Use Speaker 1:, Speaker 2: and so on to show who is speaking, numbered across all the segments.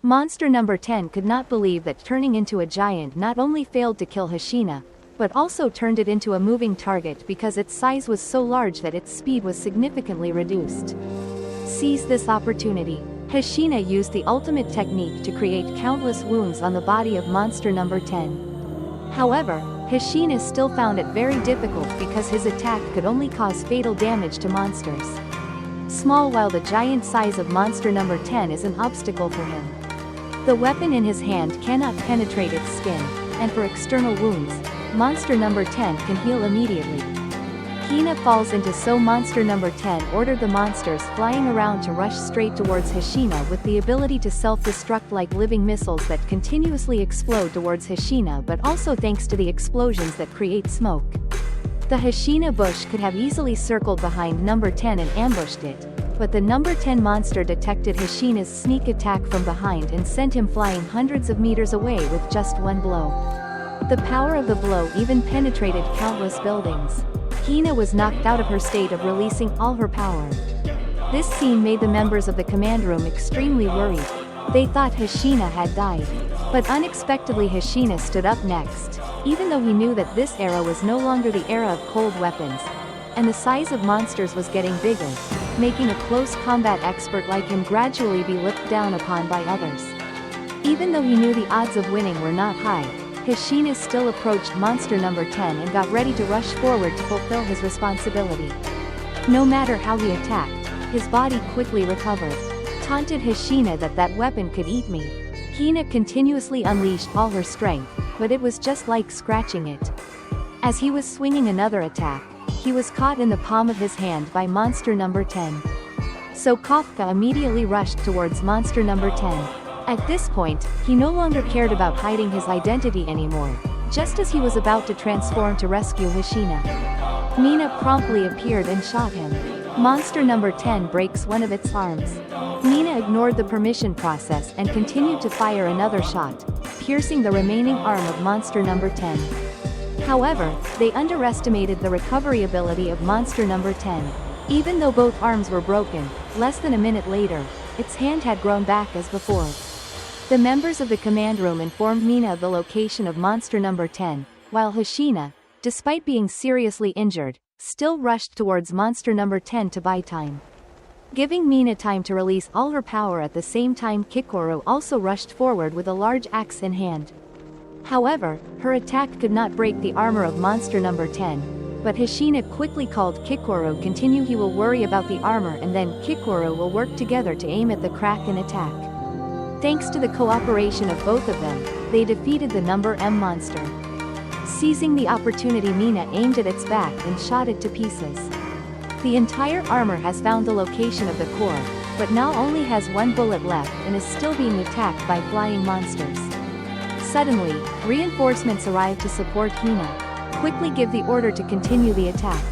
Speaker 1: Monster number 10 could not believe that turning into a giant not only failed to kill Hashina, but also turned it into a moving target because its size was so large that its speed was significantly reduced. Seize this opportunity. Hashina used the ultimate technique to create countless wounds on the body of monster number 10. However, Hashina still found it very difficult because his attack could only cause fatal damage to monsters. Small while the giant size of monster number 10 is an obstacle for him. The weapon in his hand cannot penetrate its skin, and for external wounds, monster number 10 can heal immediately. Hina falls into so monster number 10 ordered the monsters flying around to rush straight towards Hashina with the ability to self-destruct like living missiles that continuously explode towards Hashina, but also thanks to the explosions that create smoke. The Hashina bush could have easily circled behind number 10 and ambushed it, but the number 10 monster detected Hashina's sneak attack from behind and sent him flying hundreds of meters away with just one blow. The power of the blow even penetrated countless buildings. Hina was knocked out of her state of releasing all her power. This scene made the members of the command room extremely worried. They thought Hashina had died. But unexpectedly Hashina stood up next, even though he knew that this era was no longer the era of cold weapons, and the size of monsters was getting bigger, making a close combat expert like him gradually be looked down upon by others. Even though he knew the odds of winning were not high, Hashina still approached monster number 10 and got ready to rush forward to fulfill his responsibility. No matter how he attacked, his body quickly recovered. Taunted Hashina that weapon could eat me. Hina continuously unleashed all her strength, but it was just like scratching it. As he was swinging another attack, he was caught in the palm of his hand by monster number 10. So Kafka immediately rushed towards monster number 10. At this point, he no longer cared about hiding his identity anymore, just as he was about to transform to rescue Hashina. Mina promptly appeared and shot him. Monster number 10 breaks one of its arms. Mina ignored the permission process and continued to fire another shot, piercing the remaining arm of monster number 10. However, they underestimated the recovery ability of monster number 10. Even though both arms were broken, less than a minute later, its hand had grown back as before. The members of the command room informed Mina of the location of monster number 10, while Hashina, despite being seriously injured, still rushed towards monster number 10 to buy time. Giving Mina time to release all her power at the same time, Kikoru also rushed forward with a large axe in hand. However, her attack could not break the armor of monster number 10, but Hashina quickly called Kikoru. Continue, he will worry about the armor and then Kikoru will work together to aim at the crack and attack. Thanks to the cooperation of both of them, they defeated the number M monster. Seizing the opportunity, Mina aimed at its back and shot it to pieces. The entire armor has found the location of the core, but now only has one bullet left and is still being attacked by flying monsters. Suddenly, reinforcements arrive to support Hina. Quickly give the order to continue the attack.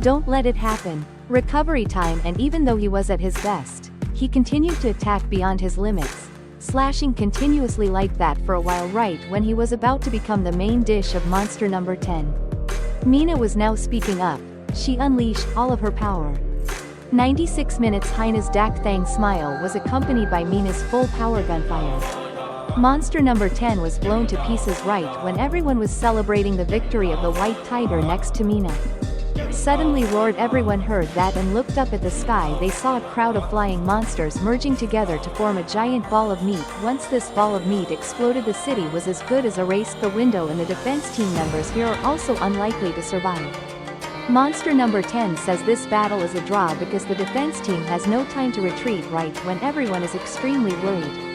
Speaker 1: Don't let it happen. Recovery time, and even though he was at his best, he continued to attack beyond his limits, slashing continuously like that for a while right when he was about to become the main dish of monster number 10. Mina was now speaking up. She unleashed all of her power. 96 minutes. Hina's Dak Thang smile was accompanied by Mina's full power gunfire. Monster number 10 was blown to pieces right when everyone was celebrating the victory of the white tiger next to Mina. Suddenly roared. Everyone heard that and looked up at the sky. They saw a crowd of flying monsters merging together to form a giant ball of meat. Once this ball of meat exploded, the city was as good as erased. The window and the defense team members here are also unlikely to survive. Monster number 10 says this battle is a draw because the defense team has no time to retreat right when everyone is extremely worried.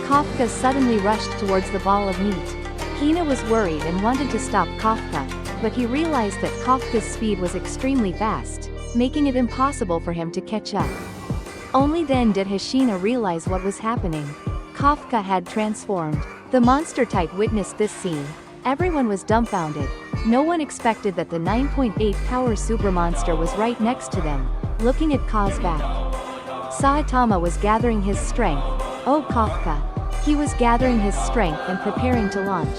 Speaker 1: Kafka suddenly rushed towards the ball of meat. Hina was worried and wanted to stop Kafka, but he realized that Kafka's speed was extremely fast, making it impossible for him to catch up. Only then did Hashina realize what was happening. Kafka had transformed. The monster type witnessed this scene. Everyone was dumbfounded. No one expected that the 9.8 power super monster was right next to them, looking at Ka's back. Saitama was gathering his strength. Oh, Kafka. He was gathering his strength and preparing to launch.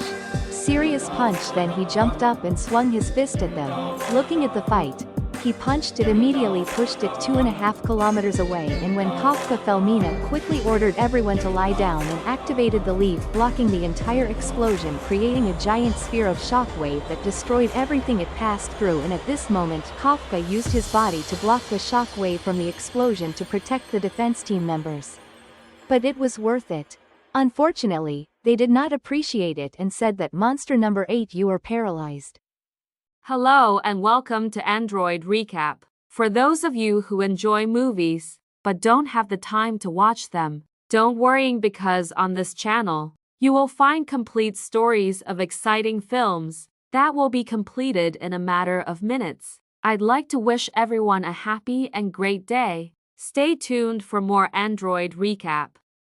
Speaker 1: Serious punch. Then he jumped up and swung his fist at them. Looking at the fight, he punched it immediately pushed it 2.5 kilometers away, and when Kafka fell, Mina quickly ordered everyone to lie down and activated the leaf, blocking the entire explosion, creating a giant sphere of shockwave that destroyed everything it passed through. And at this moment, Kafka used his body to block the shockwave from the explosion to protect the defense team members. But it was worth it. Unfortunately, they did not appreciate it and said that monster number 8, you are paralyzed.
Speaker 2: Hello and welcome to Android Recap. For those of you who enjoy movies, but don't have the time to watch them, don't worry, because on this channel, you will find complete stories of exciting films that will be completed in a matter of minutes. I'd like to wish everyone a happy and great day. Stay tuned for more Android Recap.